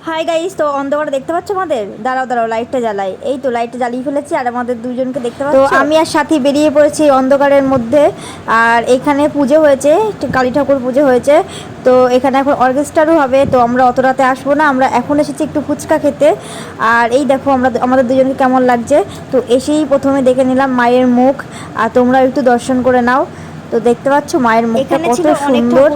Hi guys, তো অন্ধকারে দেখতে পাচ্ছ আমাদের? দাঁড়াও দাঁড়াও, লাইটটা জ্বালাই। এই তো লাইটটা জ্বালিয়ে ফেলেছি আর আমাদের দুজনকে দেখতে পাচ্ছ। তো আমি আর সাথী বেরিয়ে পড়েছি অন্ধকারের মধ্যে। আর এখানে পুজো হয়েছে, কালী ঠাকুর পুজো হয়েছে। তো এখানে এখন অর্কেস্ট্রারও হবে। তো আমরা অত রাতে আসবো না, আমরা এখন এসেছি একটু ফুচকা খেতে। আর এই দেখো আমাদের দুজনকে কেমন লাগছে। তো এসেই প্রথমে দেখে নিলাম মায়ের মুখ, আর তোমরা একটু দর্শন করে নাও। তো দেখতে পাচ্ছ মায়ের মুখটা কত সুন্দর।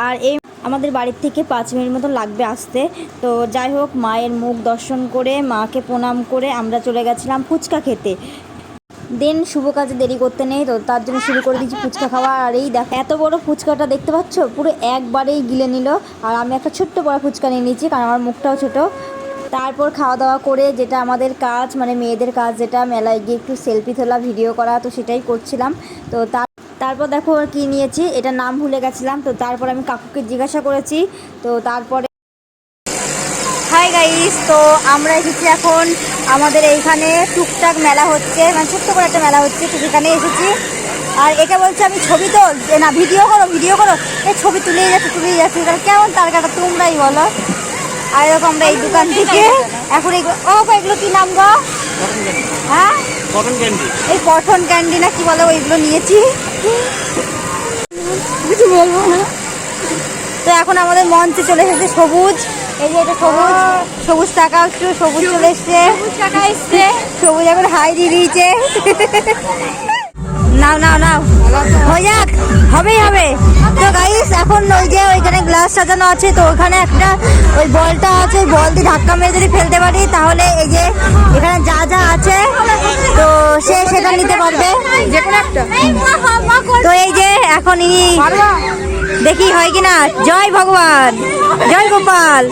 আর এই আমাদের বাড়ির থেকে 5 মিনিট মতো লাগবে আসতে। তো যাই হোক, মায়ের মুখ দর্শন করে মাকে প্রণাম করে আমরা চলে গেছিলাম ফুচকা খেতে। দেন শুভ কাজে দেরি করতে নেই, তো তার জন্য শুরু করে দিয়েছি ফুচকা খাওয়া। আর এই দেখো এত বড় ফুচকাটা দেখতে পাচ্ছ, পুরো একবারেই গিলে নিল। আর আমি একটা ছোট্ট বড় ফুচকা নিয়ে নিয়েছি, কারণ আমার মুখটাও ছোট। তারপর খাওয়া দাওয়া করে যেটা আমাদের কাজ, মানে মেয়েদের কাজ, যেটা মেলায় গিয়ে একটু সেলফি তোলা, ভিডিও করা, তো সেটাই করছিলাম। তো তারপর দেখো কি নিয়েছি, এটা নাম ভুলে গেছিলাম। তো তারপর আমি কাকুকে জিজ্ঞাসা করেছি। তো তারপরে হাই গাইস, তো আমরা এসেছি এখন আমাদের এইখানে টুকটাক মেলা হচ্ছে, মানে ছোট্ট করে একটা মেলা হচ্ছে, তো সেখানে এসেছি। আর একে বলছে আমি ছবি তোল, যে না ভিডিও করো ভিডিও করো, এই ছবি তুলেই যাচ্ছে, তাহলে কেমন তার কাটা তোমরাই বলো। আর এরকম আমরা এই দোকান থেকে এখন এগুলো কি নাম গো? হ্যাঁ, এই কটন ক্যান্ডি না কি বলে, ওইগুলো নিয়েছি। কিছু বলবো না। তো এখন আমাদের মঞ্চে চলে এসেছে সবুজ। এই যে এটা সবুজ, সবুজ টাকা একটু সবুজ চলে এসছে, সবুজ এখন হাই দিয়ে দিয়েছে। নাও নাও নাও, হয়ে যাক, হবেই হবে। তো গাইস এখন ওই যে ওইখানে গ্লাস সাজানো আছে, তো ওখানে একটা ওই বলটা আছে, ওই বল দিয়ে ধাক্কা মেরে যদি ফেলতে পারি তাহলে এই যে এখানে যা যা আছে তো সে সেটা নিতে পারবে যে কোনো একটা। তো এই যে এখন দেখি হয় কিনা। জয় ভগবান, জয় গোপাল।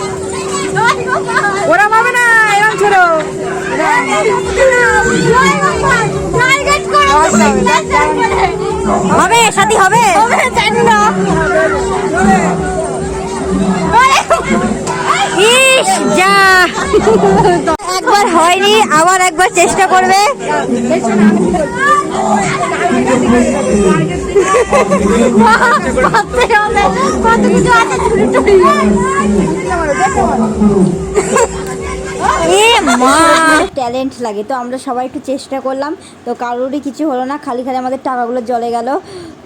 ওরা পাবে না, এরকম ছোড়ো হবে, সাথী হবে। ইস যা, একবার হয়নি, আবার একবার চেষ্টা করবে। ট্যালেন্ট লাগে, তো আমরা সবাই একটু চেষ্টা করলাম, তো কারোরই কিছু হলো না, খালি খালি আমাদের টাকাগুলো জলে গেল।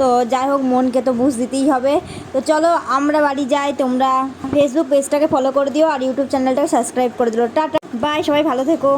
তো যাই হোক, মনকে তো বুঝ দিতেই হবে। তো চলো আমরা বাড়ি যাই। তোমরা ফেসবুক পেজটাকে ফলো করে দিও আর ইউটিউব চ্যানেলটাকে সাবস্ক্রাইব করে দিও। টাটা বাই, সবাই ভালো থেকো।